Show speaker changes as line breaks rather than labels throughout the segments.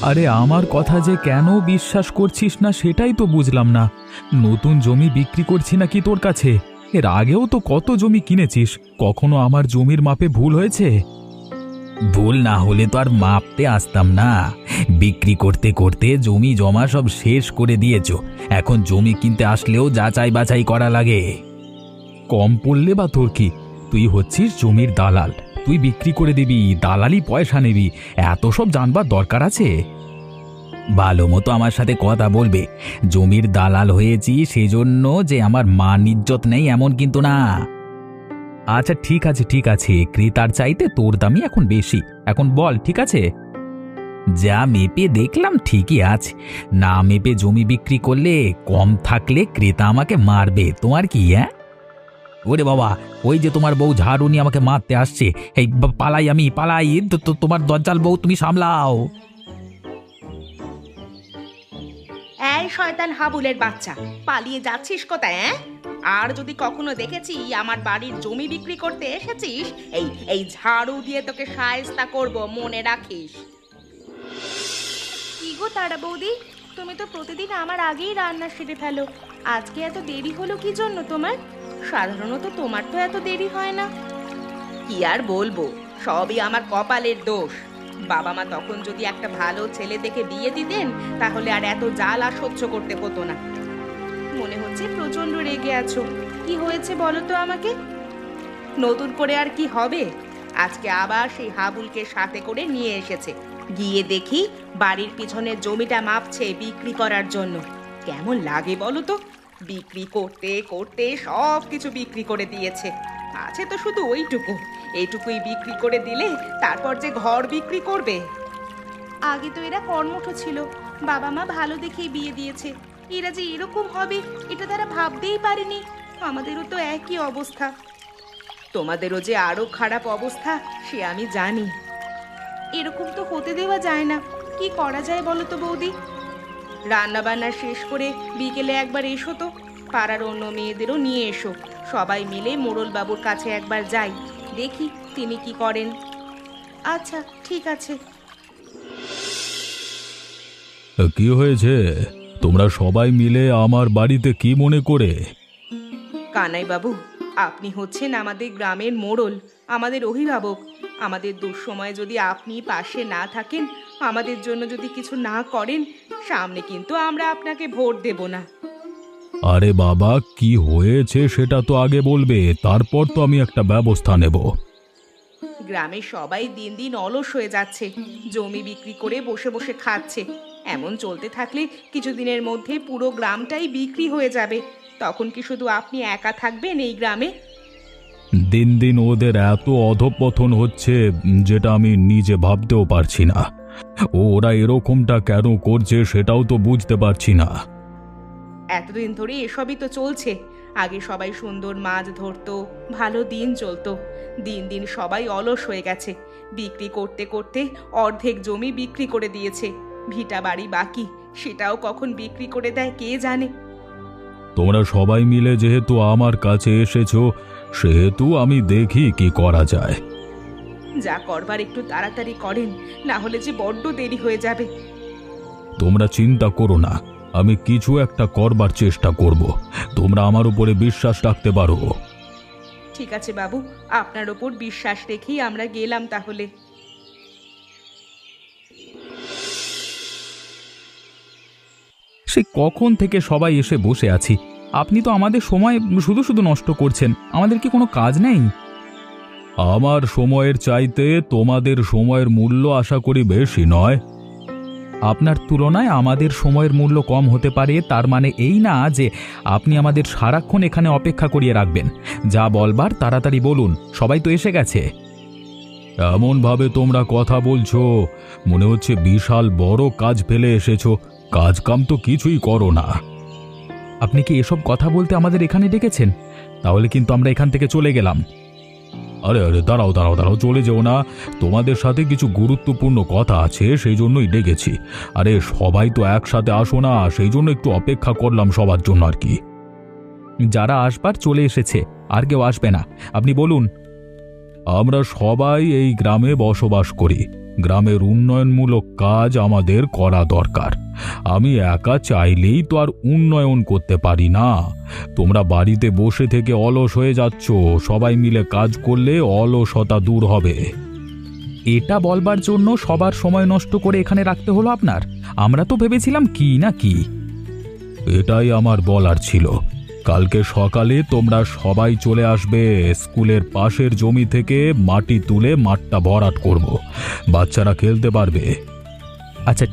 আরে আমার কথা যে কেন বিশ্বাস করছিস না সেটাই তো বুঝলাম না। নতুন জমি বিক্রি করছি নাকি তোর কাছে? এর আগেও তো কত জমি কিনেছিস, কখনো আমার জমির মাপে ভুল হয়েছে? ভুল না হলে তো আর মাপতে আসতাম না। বিক্রি করতে করতে জমি জমা সব শেষ করে দিয়েছো, এখন জমি কিনতে আসলেও যাচাই বাছাই করা লাগে। কম পড়লে বা তোর কি? তুই হচ্ছিস জমির দালাল, তুই বিক্রি করে দিবি, দালালি পয়সা নিবি, এত সব জানবার দরকার আছে? ভালো মতো আমার সাথে কথা বলবে। জমির দালাল হয়েছি সেজন্য যে আমার মান ইজ্জত নেই এমন কিন্তু না। আচ্ছা ঠিক আছে ঠিক আছে, ক্রেতার চাইতে তোর দামই এখন বেশি। এখন বল, ঠিক আছে? যা মেপে দেখলাম ঠিকই আছে। না মেপে জমি বিক্রি করলে কম থাকলে ক্রেতা আমাকে মারবে। তোমার কি? হ্যাঁ, ওরে বাবা, ওই যে তোমার বউ ঝাড়ু নিয়ে আমাকে মারতে আসছে। এই পালাই, আমি পালাই। তোমার দজ্জাল বউ তুমি সামলাও।
এই শয়তান হাবুলের বাচ্চা, পালিয়ে যাচ্ছিস কোথায়? আর যদি কখনো দেখেছি আমার বাড়ির জমি বিক্রি করতে এসেছিস, এই এই ঝাড়ু দিয়ে তোকে শায়েস্তা করব, মনে রাখিস। কি গো তারা বৌদি, তুমি তো প্রতিদিন আমার আগেই রান্না সেরে ফেলো, আজকে এত দেরি হলো কি জন্য তোমার? সাধারণত তোমার তো এত দেরি হয় না। কি আর বলবো, সবই আমার কপালের দোষ। বাবা মা তখন যদি একটা ভালো ছেলে দেখে বিয়ে দিতেন, তাহলে আর এত জ্বালা সহ্য করতে হতো না। মনে হচ্ছে প্রচন্ড রেগে আছো, কি হয়েছে বলো তো আমাকে? নতুন করে আর কি হবে? আজকে আবার সেই হাবুলকে সাথে করে নিয়ে এসেছে। গিয়ে দেখি বাড়ির পিছনের জমিটা মাপছে বিক্রি করার জন্য। কেমন লাগে বলো তো? বিক্রি করতে করতে সব কিছু বিক্রি করে দিয়েছে। আছে তো শুধু ওইটুকু, এইটুকুই বিক্রি করে দিলে তারপর যে ঘর বিক্রি করবে। আগে তো এরা কর্মঠ ছিল, বাবা মা ভালো দেখেই বিয়ে দিয়েছে। এরা যে এরকম হবে এটা তারা ভাবতেই পারেনি। আমাদেরও তো একই অবস্থা। তোমাদেরও যে আরো খারাপ অবস্থা সে আমি জানি। এরকম তো হতে দেওয়া যায় না। কি করা যায় বলো তো বৌদি? রান্না বান্না শেষ করে বিকেলে একবার এসো তো, পাড়ার অন্য মেয়েদেরও নিয়ে এসো। সবাই মিলে মোড়ল বাবুর কাছে একবার যাই, দেখি তিনি কি করেন। আচ্ছা ঠিক আছে।
কি হয়েছে? তোমরা সবাই মিলে আমার বাড়িতে কি মনে করে?
কানাই বাবু, আপনি হচ্ছেন আমাদের গ্রামের মোড়ল, আমাদের অভিভাবক। আমাদের দুঃসময়ে যদি আপনি পাশে না থাকেন, আমাদের জন্য যদি কিছু না করেন, সামনে কিন্তু আমরা আপনাকে ভোট দেব না।
আরে বাবা, কি হয়েছে সেটা তো আগে বলবে, তারপর তো আমি একটা ব্যবস্থা নেব।
গ্রামের সবাই দিন দিন অলস হয়ে যাচ্ছে, জমি বিক্রি করে বসে বসে খাচ্ছে। এমন চলতে থাকলে কিছুদিনের মধ্যে পুরো গ্রামটাই বিক্রি হয়ে যাবে। তখন কি শুধু আপনি একা থাকবেন এই গ্রামে?
দিন দিন ওদের এত অধঃপতন হচ্ছে যেটা আমি নিজে ভাবতেও পারছি না। ওরা এরকমটা কেন করছে সেটাও তো বুঝতে পারছি না।
এতদিন ধরে এসবই তো চলছে। আগে সবাই সুন্দর মাছ ধরতো, ভালো দিন চলতো। দিন দিন সবাই অলস হয়ে গেছে, বিক্রি করতে করতে অর্ধেক জমি বিক্রি করে দিয়েছে। ভিটা বাড়ি বাকি, সেটাও কখন বিক্রি করে দেয় কে জানে।
তোমরা সবাই মিলে যেহেতু আমার কাছে এসেছো, সেহেতু আমি দেখি কি করা যায়।
যা করবার একটু তাড়াতাড়ি করেন, না হলে যে বড্ড দেরি হয়ে যাবে।
তোমরা চিন্তা করো না, আমি কিছু একটা করবার চেষ্টা করব। তোমরা আমার উপরে বিশ্বাস রাখতে পারো।
ঠিক আছে বাবু, আপনার ওপর বিশ্বাস রেখেই আমরা গেলাম তাহলে।
সে কখন থেকে সবাই এসে বসে আছি, আপনি তো আমাদের সময় শুধু শুধু নষ্ট করছেন। আমাদের কি কোনো কাজ নেই? আমার সময়ের চাইতে তোমাদের সময়ের মূল্য আশা করি বেশি নয়। আপনার তুলনায় আমাদের সময়ের মূল্য কম হতে পারে, তার মানে এই না যে আপনি আমাদের সারাক্ষণ এখানে অপেক্ষা করিয়ে রাখবেন। যা বলবার তাড়াতাড়ি বলুন, সবাই তো এসে গেছে। এমনভাবে তোমরা কথা বলছো, মনে হচ্ছে বিশাল বড় কাজ ফেলে এসেছো। কাজ কাম তো কিছুই করো না। আপনি কি এসব কথা বলতে আমাদের এখানে ডেকেছেন? তাহলে কিন্তু আমরা এখান থেকে চলে গেলাম। আরে আরে, দাঁড়াও দাঁড়াও দাঁড়াও, চলে যেও না। তোমাদের সাথে কিছু গুরুত্বপূর্ণ কথা আছে, সেই জন্যই ডেকেছি। আরে সবাই তো একসাথে আসো না, সেই জন্য একটু অপেক্ষা করলাম সবার জন্য আর কি। যারা আসবার চলে এসেছে, আর কেউ আসবে না। আপনি বলুন। আমরা সবাই এই গ্রামে বসবাস করি। গ্রামের উন্নয়নমূলক কাজ আমাদের করা দরকার। আমি একা চাইলেই তো আর উন্নয়ন করতে পারি না। তোমরা বাড়িতে বসে থেকে অলস হয়ে যাচ্ছ, সবাই মিলে কাজ করলে অলসতা দূর হবে। এটা বলবার জন্য সবার সময় নষ্ট করে এখানে রাখতে হলো আপনার? আমরা তো ভেবেছিলাম কি না কি। এটাই আমার বলার ছিল। কালকে সকালে তোমরা সবাই চলে আসবে। স্কুলের পাশের জমি থেকে মাটি তুলে মাঠটা ভরাট করব, বাচ্চারা খেলতে পারবে। আচ্ছা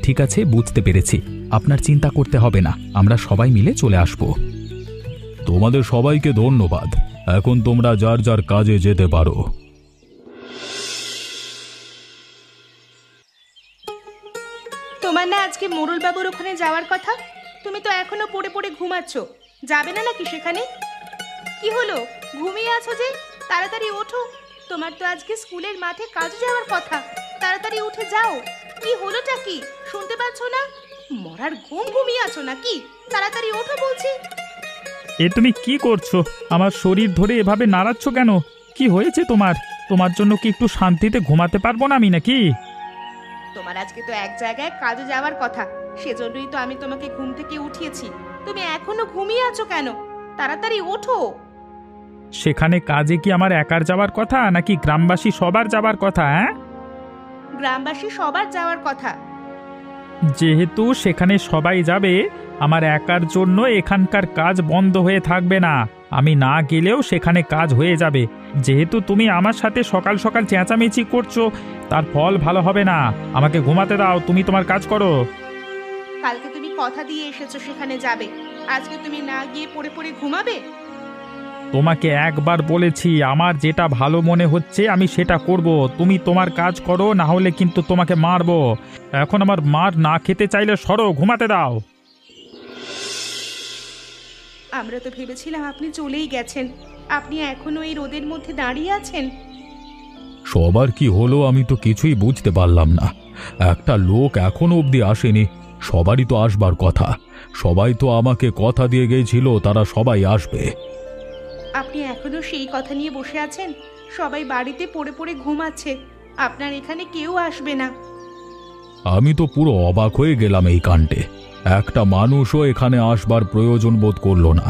ঠিক আছে, বুঝতে পেরেছি। আপনার চিন্তা করতে হবে না, আমরা সবাই মিলে চলে আসব। তোমাদের সবাইকে ধন্যবাদ। এখন তোমরা যার যার কাজে যেতে পারো।
তোমার না আজকে মোড়ল বাবুর ওখানে যাওয়ার কথা? তুমি তো এখনো পড়ে পড়ে ঘুমাচ্ছ, যাবে না নাকি সেখানে? কি হলো, ঘুমিয়ে আছো যে? তাড়াতাড়ি ওঠো, তোমার তো আজকে স্কুলের মাঠে কাজে যাওয়ার কথা। তাড়াতাড়ি উঠে যাও। কি হলোটা কি, শুনতে পাচ্ছ না? মরার ঘুম ঘুমিয়ে আছো নাকি? তাড়াতাড়ি ওঠো বলছি।
এ তুমি কি করছো? আমার শরীর ধরে এভাবে নাড়াচ্ছ কেন? কি হয়েছে তোমার? তোমার জন্য কি একটু শান্তিতে ঘুমাতে পারবো না আমি নাকি?
তোমার আজকে তো এক জায়গায় কাজে যাওয়ার কথা, সেজন্যই তো আমি তোমাকে ঘুম থেকে উঠিয়েছি। তুমি এখনো ঘুমিয়ে আছো কেন? তাড়াতাড়ি ওঠো।
সেখানে কাজে কি আমার একার যাওয়ার কথা নাকি গ্রামবাসী সবার যাবার কথা? হ্যাঁ,
গ্রামবাসী সবার যাওয়ার কথা।
যেহেতু সেখানে সবাই যাবে, আমার একার জন্য এখানকার কাজ বন্ধ হয়ে থাকবে না। আমি না গেলেও সেখানে কাজ হয়ে যাবে। যেহেতু তুমি আমার সাথে সকাল সকাল চেঁচামেচি করছো, তার ফল ভালো হবে না। আমাকে ঘুমাতে দাও, তুমি তোমার কাজ করো।
কালকে তুমি কথা দিয়ে এসেছো সেখানে যাবে, আজকে তুমি না গিয়ে পড়ে পড়ে ঘুমাবে?
তোমাকে একবার বলেছি, আমার যেটা ভালো মনে হচ্ছে আমি সেটা করব। তুমি তোমার কাজ করো, না হলে কিন্তু তোমাকে মারবো। এখন আমার মার না খেতে চাইলে সরো, ঘুমাতে দাও।
আমরা তো ভেবেছিলাম আপনি চলেই গেছেন, আপনি এখনো এই রোদের মধ্যে দাঁড়িয়ে আছেন।
সবার কি হলো আমি তো কিছুই বুঝতে পারলাম না। একটা লোক এখনো অবধি আসেনি। সবারই তো আসবার কথা। সবাই তো আমাকে কথা দিয়ে গিয়েছিল তারা সবাই আসবে।
আপনি এখনো সেই কথা নিয়ে বসে আছেন? সবাই বাড়িতে পড়ে পড়ে ঘুমাচ্ছে, আপনার এখানে কেউ আসবে না।
আমি তো পুরো অবাক হয়ে গেলাম এই কাণ্ডে। একটা মানুষও এখানে আসবার প্রয়োজন বোধ করলো না।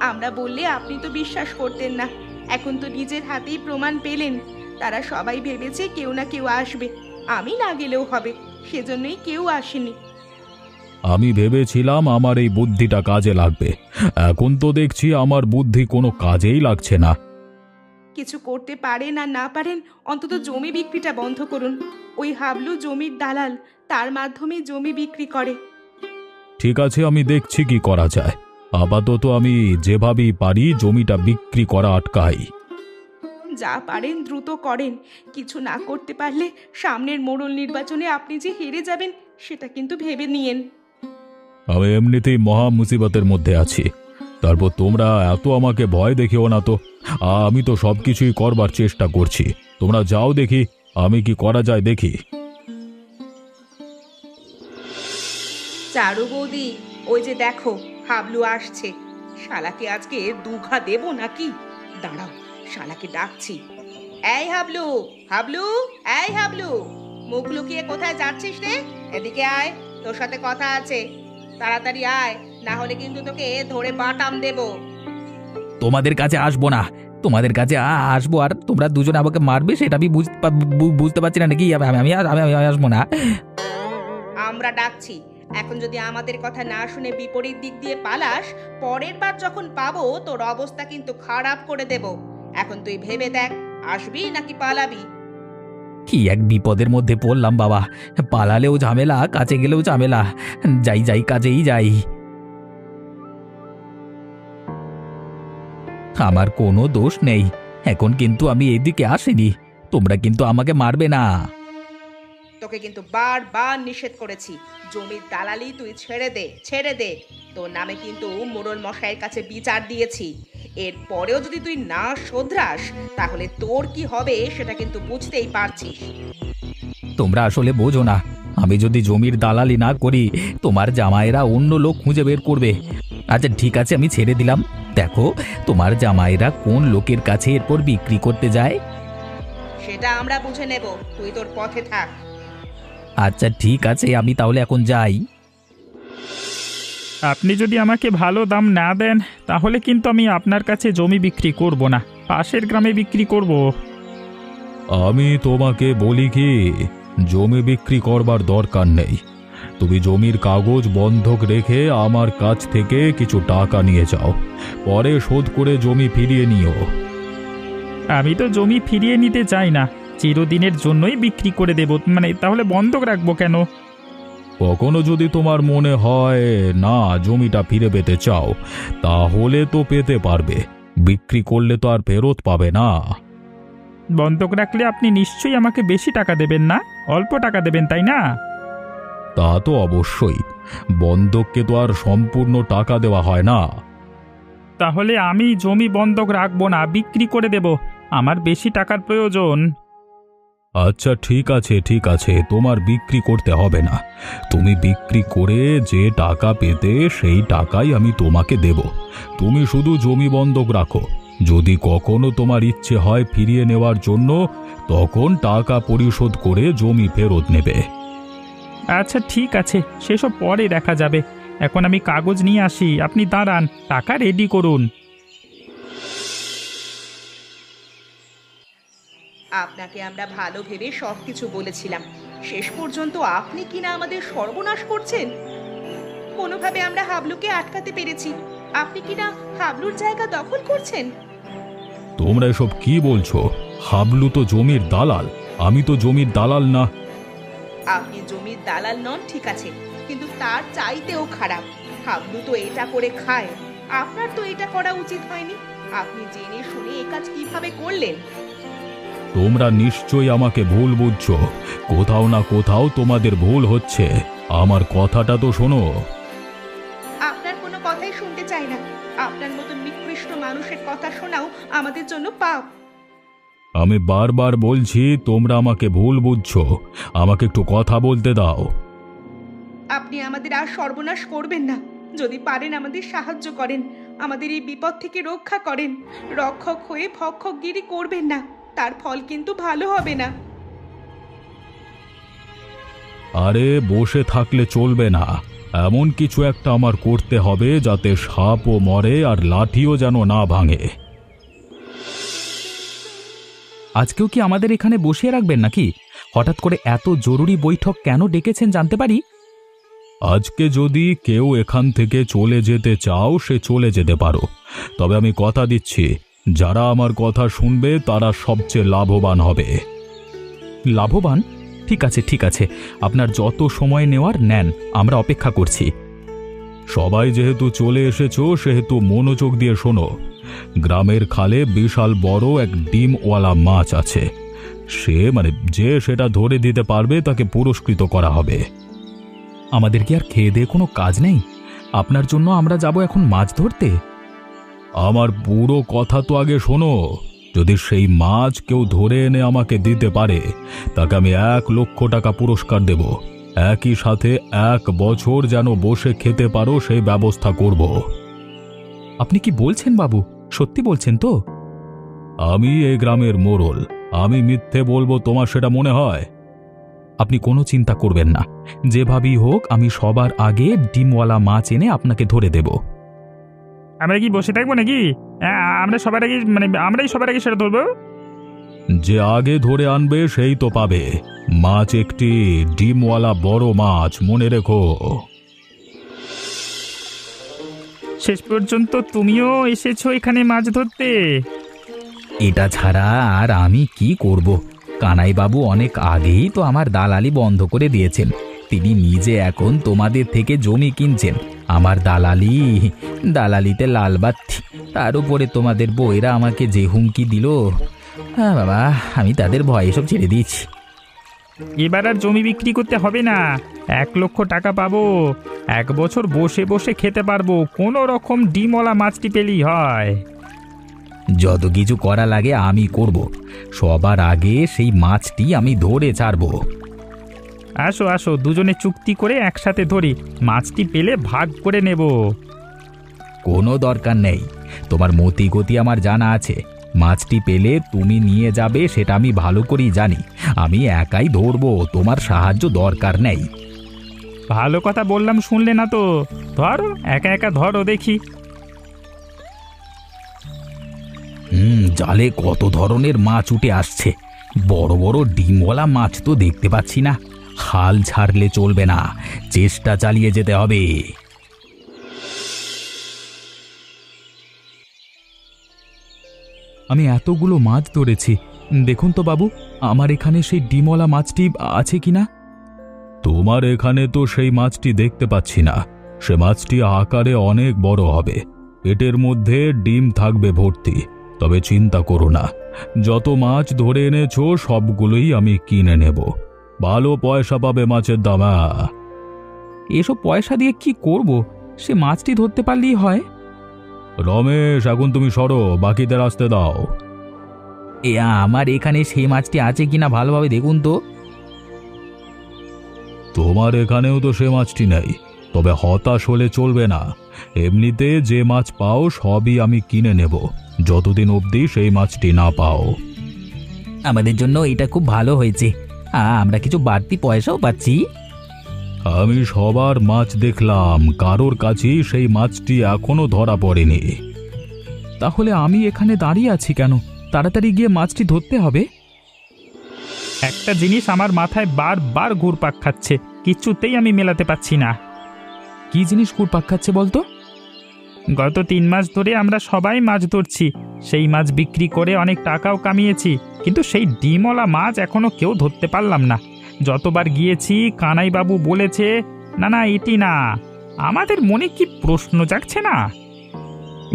আমরা বললে আপনি তো বিশ্বাস করতেন না, এখন তো নিজের হাতেই প্রমাণ পেলেন। তারা সবাই ভেবেছে কেউ না কেউ আসবে, আমি না গেলেও হবে, সেজন্যই কেউ আসেনি।
আমি ভেবেছিলাম আমার এই বুদ্ধিটা কাজে লাগবে। এখন তো দেখছি আমার বুদ্ধি কোনো কাজেই লাগছে না।
কিছু করতে পারেন আর না পারেন, অন্তত জমি বিক্রিটা বন্ধ করুন। ওই হাবলু জমির দালাল, তার মাধ্যমে জমি বিক্রি করে।
ঠিক আছে, আমি দেখছি কি করা যায়। আপাতত আমি যেভাবেই পারি জমিটা বিক্রি করা আটকাই।
যা পারেন দ্রুত করেন। কিছু না করতে পারলে সামনের মোড়ল নির্বাচনে আপনি যে হেরে যাবেন সেটা কিন্তু ভেবে নিয়েন।
আমি এমনিতেই মহা মুসিবতের মধ্যে আছি, তারপর তোমরা এত আমাকে ভয় দেখিও না তো। আমি তো সবকিছুই করবার চেষ্টা করছি। তোমরা যাও, দেখি আমি কি করা যায় দেখি।
চারু বৌদি, ওই যে দেখো হাবলু আসছে। শালাকে আজকে দুঘা দেব নাকি? দাঁড়াও, শালাকে ডাকছি। এই হাবলু, হাবলু, এই হাবলু, মুখ লুকিয়ে কোথায় যাচ্ছিস রে? এদিকে আয়, তোর সাথে কথা আছে। তাড়াতাড়ি আয়, না হলে কিন্তু তোকে ধরে বাটাম দেব।
তোমাদের কাছে আসবো না, তোমাদের কাছে আসবো আর তোমরা দুজন আমাকে মারবে সেটা আমি বুঝতে পারছি না নাকি? আমি আসবো না।
আমরা ডাকছি, এখন যদি আমাদের কথা না শুনে বিপরীত দিক দিয়ে পালাস, পরের বার যখন পাবো তোর অবস্থা কিন্তু খারাপ করে দেব। এখন তুই ভেবে দেখ, আসবি নাকি পালাবি?
কি এক বিপদের মধ্যে পড়লাম বাবা, পালালেও ঝামেলা, কাছে গেলেও ঝামেলা। যাই কাজেই যাই। আমার কোনো দোষ নেই, এখন কিন্তু আমি এদিকে আসিনি। তোমরা কিন্তু আমাকে মারবে না।
তোকে কিন্তু বারবার নিষেধ করেছি, জমির দালালি তুই ছেড়ে দে। তোর নামে কিন্তু মোড়ল মশাইয়ের কাছে বিচার দিয়েছি। এরপরেও যদি তুই না শোধরাস তাহলে তোর কি হবে সেটা কিন্তু বুঝতেই পারছিস।
তোমরা আসলে বোঝো না, আমি যদি জমির দালালি না করি তোমার জামাইরা অন্য লোক খুঁজে বের করবে। আচ্ছা ঠিক আছে, আমি ছেড়ে দিলাম। দেখো তোমার জামাইরা কোন লোকের কাছে এরপর বিক্রি করতে যায়।
সেটা আমরা বুঝে নেব, তুই তোর পথে থাক।
আচ্ছা ঠিক আছে, আমি তাহলে এখন যাই।
আপনি যদি আমাকে ভালো দাম না দেন তাহলে কিন্তু আমি আপনার কাছে জমি বিক্রি করব না, পাশের গ্রামে বিক্রি করব।
আমি তোমাকে বলি কি, জমি বিক্রি করবার দরকার নেই। তুমি জমির কাগজ বন্ধক রেখে আমার কাছ থেকে কিছু টাকা নিয়ে যাও, পরে শোধ করে জমি ফিরিয়ে নিও।
আমি তো জমি ফিরিয়ে নিতে চাই না, চিরদিনের জন্যই বিক্রি করে দেব। তাহলে বন্ধক রাখবো কেন?
কখনো যদি তোমার মনে হয় না জমিটা ফিরে পেতে চাও, তাহলে তো পেতে পারবে, বিক্রি করলে তো আর ফেরত পাবে না।
বন্ধক রাখলে আপনি নিশ্চয়ই আমাকে বেশি টাকা দেবেন না, অল্প টাকা দেবেন, তাই না?
তা তো অবশ্যই, বন্ধককে তো আর সম্পূর্ণ টাকা দেওয়া হয় না।
তাহলে আমি জমি বন্ধক রাখবো না, বিক্রি করে দেব, আমার বেশি টাকার প্রয়োজন।
আচ্ছা ঠিক আছে ঠিক আছে, তোমার বিক্রি করতে হবে না। তুমি বিক্রি করে যে টাকা পেতে সেই টাকাই আমি তোমাকে দেব। তুমি শুধু জমি বন্ধক রাখো, যদি কখনো তোমার ইচ্ছে হয় ফিরিয়ে নেওয়ার জন্য, তখন টাকা পরিশোধ করে জমি ফেরত নেবে।
আচ্ছা ঠিক আছে, সেসব পরে দেখা যাবে। এখন আমি কাগজ নিয়ে আসি, আপনি দাঁড়ান, টাকা রেডি করুন।
আপনাকে আমরা ভালো ভেবে সবকিছু বলেছিলাম, শেষ পর্যন্ত আপনি কিনা আমাদের সর্বনাশ করছেন। কোনোভাবে আমরা হাবলুকে আটকাতে পেরেছি, আপনি কিনা হাবলুর জায়গা দখল করছেন।
তোমরা এসব কি বলছো? হাবলু তো জমির দালাল, আমি তো জমির দালাল না।
আপনি জমির দালাল নন ঠিক আছে, কিন্তু তার চাইতেও খারাপ। হাবলু তো এটা করে খায়, আপনার তো এটা করা উচিত হয়নি। আপনি জেনে শুনে এই কাজ কিভাবে করলেন?
তোমরা নিশ্চয়ই আমাকে ভুল বুঝছো, কোথাও না কোথাও তোমাদের ভুল হচ্ছে। আমার কথাটা তো শোনো।
আপনার কোনো কথাই শুনতে চাই না। আপনার মতন নিকৃষ্ট মানুষের কথা শোনাও আমাদের জন্য পাপ।
আমি বারবার বলছি তোমরা আমাকে ভুল বুঝছো, আমাকে একটু কথা বলতে দাও।
আপনি আমাদের আর সর্বনাশ করবেন না, যদি পারেন আমাদের সাহায্য করেন, আমাদের এই বিপদ থেকে রক্ষা করেন। রক্ষক হয়ে ভক্ষকগিরি করবেন না, তার ফল কিন্তু ভালো হবে না।
আরে বসে থাকলে চলবে না, এমন কিছু একটা আমার করতে হবে যাতে সাপও মরে আর লাঠিও যেন না ভাঙে।
আজকেও কি আমাদের এখানে বসিয়ে রাখবেন নাকি? হঠাৎ করে এত জরুরি বৈঠক কেন ডেকেছেন জানতে পারি?
আজকে যদি কেউ এখান থেকে চলে যেতে চাও সে চলে যেতে পারো, তবে আমি কথা দিচ্ছি যারা আমার কথা শুনবে তারা সবচেয়ে লাভবান হবে।
লাভবান? ঠিক আছে ঠিক আছে, আপনার যত সময় নেওয়ার নেন, আমরা অপেক্ষা করছি।
সবাই যেহেতু চলে এসেছো সেহেতু মনোযোগ দিয়ে শোনো। গ্রামের খালে বিশাল বড় এক ডিমওয়ালা মাছ আছে, যে সেটা ধরে দিতে পারবে তাকে পুরস্কৃত করা হবে।
আমাদের কি আর খেয়ে দিয়ে কোনো কাজ নেই? আপনার জন্য আমরা যাব এখন মাছ ধরতে?
আমার পুরো কথা তো আগে শোনো। যদি সেই মাছ কেউ ধরে এনে আমাকে দিতে পারে তাকে আমি 1,00,000 টাকা পুরস্কার দেব। একই সাথে 1 বছর যেন বসে খেতে পারো সেই ব্যবস্থা করব।
আপনি কি বলছেন বাবু? সত্যি বলছেন তো?
আমি এই গ্রামের মোড়ল, আমি মিথ্যে বলবো তোমার সেটা মনে হয়?
আপনি কোনো চিন্তা করবেন না, যেভাবেই হোক আমি সবার আগে ডিমওয়ালা মাছ এনে আপনাকে ধরে দেব।
আমরা কি বসে থাকবো নাকি? আমরাই সবার আগে সেটা ধরবো।
যে আগে ধরে আনবে সেই তো পাবে। মাছ একটি, ডিমওয়ালা বড় মাছ, মনে রেখো।
শেষ পর্যন্ত তুমিও এসেছো এখানে মাছ ধরতে?
এটা ছাড়া আর আমি কি করব? কানাইবাবু অনেক আগেই তো আমার দালালি বন্ধ করে দিয়েছেন, তিনি নিজে এখন তোমাদের থেকে জমি কিনছেন। আমার দালালিতে লালবাতি, তার উপরে তোমাদের বউয়েরা আমাকে যে হুমকি দিল, হ্যাঁ বাবা, আমি তাদের ভয়ে সব ছেড়ে দিয়েছি।
এবার আর জমি বিক্রি করতে হবে না, 1,00,000 টাকা পাবো। 1 বছর বসে বসে খেতে পারবো, কোনো রকম ডিমওয়ালা মাছটি পেলেই হয়।
যত কিছু করা লাগে আমি করব, সবার আগে সেই মাছটি আমি ধরে ছাড়বো।
আসো আসো, দুজনে চুক্তি করে একসাথে ধরি, মাছটি পেলে ভাগ করে নেব।
কোনো দরকার নেই, তোমার মতি গতি আমার জানা আছে। মাছটি পেলে তুমি নিয়ে যাবে সেটা আমি ভালো করেই জানি। আমি একাই ধরবো, তোমার সাহায্য দরকার নেই।
ভালো কথা বললাম, শুনলে না তো? ধরো, একা একা ধরো দেখি।
জালে কত ধরনের মাছ উঠে আসছে। বড় বড় ডিমওয়ালা মাছ তো দেখতে পাচ্ছি না। হাল ছাড়লে চলবে না, চেষ্টা চালিয়ে যেতে হবে।
আমি এতগুলো মাছ ধরেছি, দেখুন তো বাবু, আমার এখানে সেই ডিমওয়ালা মাছটি আছে কিনা। তোমার এখানে তো সেই মাছটি দেখতে পাচ্ছি না। সে মাছটি আকারে অনেক বড় হবে, পেটের মধ্যে ডিম থাকবে ভর্তি। তবে চিন্তা করো না, যত মাছ ধরে এনেছো সবগুলোই আমি কিনে নেব। ভালো পয়সা পাবে মাছের দাম।
এসব পয়সা দিয়ে কি করব? সে মাছটি ধরতে পারলেই হয়।
রমেশ, এখন তুমি সরো, বাকিদের আসতে দাও।
আমার এখানে সেই মাছটি আছে কিনা ভালোভাবে দেখুন তো।
তোমার এখানেও তো সে মাছটি নেই, তবে হতাশ হলে চলবে না। এমনিতে যে মাছ পাও সবই আমি কিনে নেব, যতদিন অবধি সেই মাছটি না পাও।
আমাদের জন্য এটা খুব ভালো হয়েছে, আমরা কিছু বাড়তি পয়সাও পাচ্ছি।
আমি সবার মাছ দেখলাম, কারোর কাছেই সেই মাছটি এখনো ধরা পড়েনি। তাহলে আমি এখানে দাঁড়িয়ে আছি কেন? তাড়াতাড়ি গিয়ে মাছটি ধরতে হবে।
একটা জিনিস আমার মাথায় বারবার ঘুরপাক খাচ্ছে, কিছুতেই আমি মেলাতে পাচ্ছি না।
কি জিনিস ঘুরপাক খাচ্ছে বলতো?
গত 3 মাস ধরে আমরা সবাই মাছ ধরছি, সেই মাছ বিক্রি করে অনেক টাকাও কামিয়েছি, কিন্তু সেই ডিমওয়ালা মাছ এখনো কেউ ধরতে পারলাম না। যতবার গিয়েছি কানাইবাবু বলেছে না না এটি না। আমাদের মনে কি প্রশ্ন জাগছে না?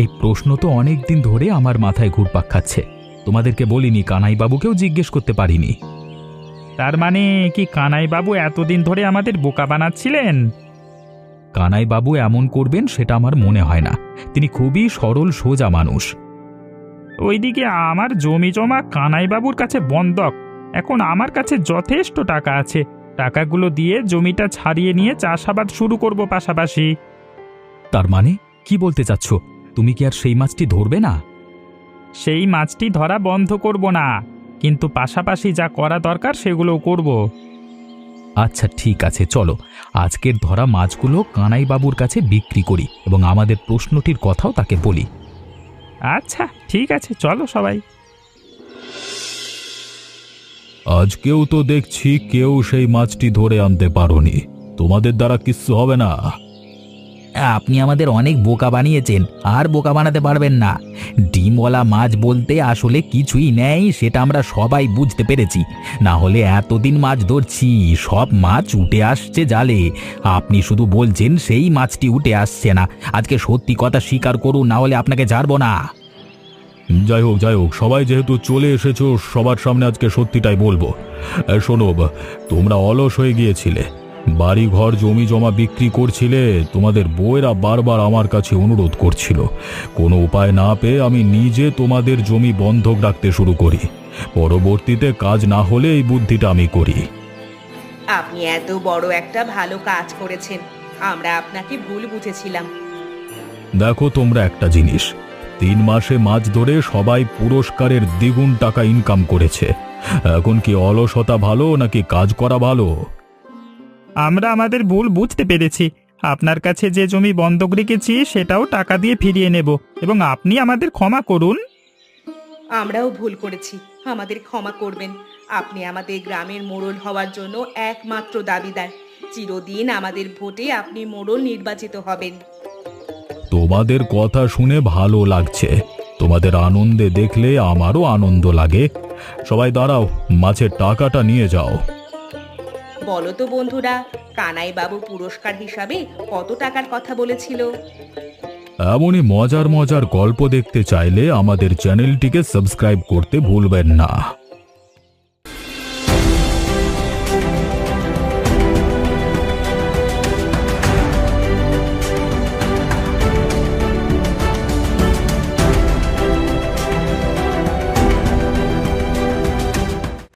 এই প্রশ্ন তো অনেক দিন ধরে আমার মাথায় ঘুরপাক খাচ্ছে। তোমাদেরকে বলিনি, কানাইবাবুকেও জিজ্ঞেস করতে পারিনি।
তার মানে কি কানাইবাবু এতদিন ধরে আমাদের বোকা বানাচ্ছিলেন?
কানাইবাবু এমন করবেন সেটা আমার মনে হয় না। তিনি খুবই সরল সোজা মানুষ।
ওইদিকে আমার জমি জমা কানাইবাবুর কাছে বন্ধক। এখন আমার কাছে যথেষ্ট টাকা আছে, টাকাগুলো দিয়ে জমিটা ছাড়িয়ে নিয়ে চাষাবাদ শুরু করব পাশাপাশি।
তার মানে কি বলতে চাচ্ছ? তুমি কি আর সেই মাছটি ধরবে না?
সেই মাছটি ধরা বন্ধ করব না, কিন্তু পাশাপাশি যা করা দরকার সেগুলোও করব।
আচ্ছা ঠিক আছে, চলো আজকের ধরা মাছগুলো কানাইবাবুর কাছে বিক্রি করি এবং আমাদের প্রশ্নটির কথাও তাকে বলি।
আচ্ছা ঠিক আছে, চলো সবাই।
আজকেও তো দেখছি কেউ সেই মাছটি ধরে আনতে পারোনি। তোমাদের দ্বারা কিচ্ছু হবে না।
আপনি আমাদের অনেক বোকা বানিয়েছেন, আর বোকা বানাতে পারবেন না। ডিমওয়ালা মাছ বলতে আসলে কিছুই নেই, সেটা আমরা সবাই বুঝতে পেরেছি। না হলে এতদিন মাছ ধরছি, সব মাছ উঠে আসছে জালে। আপনি শুধু বলছেন সেই মাছটি উঠে আসছে না। আজকে সত্যি কথা স্বীকার করুন, না হলে আপনাকে ছাড়বো না।
যাই হোক, সবাই যেহেতু চলে এসেছো, সবার সামনে আজকে সত্যিটাই বলবো। শোনো, তোমরা অলস হয়ে গিয়েছিলে, বাড়ি ঘর জমি জমা বিক্রি করছিলে। তোমাদের বউয়েরা বারবার আমার কাছে অনুরোধ করছিল। কোনো উপায় না পেয়ে আমি নিজে তোমাদের জমি বন্ধক রাখতে শুরু করি। পরবর্তীতে কাজ না হলে এই বুদ্ধিটা আমি করি।
আপনি এত বড় একটা ভালো কাজ করেছেন, আমরা আপনাকে ভুল বুঝেছিলাম।
দেখো তোমরা একটা জিনিস, 3 মাসে মাছ ধরে সবাই পুরস্কারের দ্বিগুণ টাকা ইনকাম করেছে। এখন কি অলসতা ভালো নাকি কাজ করা ভালো?
আমরা আমাদের ভুল বুঝতে পেরেছি। আপনার কাছে যে জমি বন্ধক রেখেছি সেটাও টাকা দিয়ে ফিরিয়ে নেব, এবং আপনি আমাদের ক্ষমা করুন।
আমরাও ভুল করেছি, আমাদের ক্ষমা করবেন। আপনি আমাদের গ্রামের মোড়ল হওয়ার জন্য একমাত্র দাবিদার। চিরদিন আমাদের ভোটে আপনি মোড়ল নির্বাচিত হবেন।
তোমাদের কথা শুনে ভালো লাগছে, তোমাদের আনন্দে দেখলে আমারও আনন্দ লাগে। সবাই দাঁড়াও, মাছের টাকাটা নিয়ে যাও।
বলো তো বন্ধুরা, কানাইবাবু পুরস্কার হিসাবে কত টাকার কথা বলেছিল?
এমনই মজার মজার গল্প দেখতে চাইলে আমাদের চ্যানেলটিকে সাবস্ক্রাইব করতে ভুলবেন না।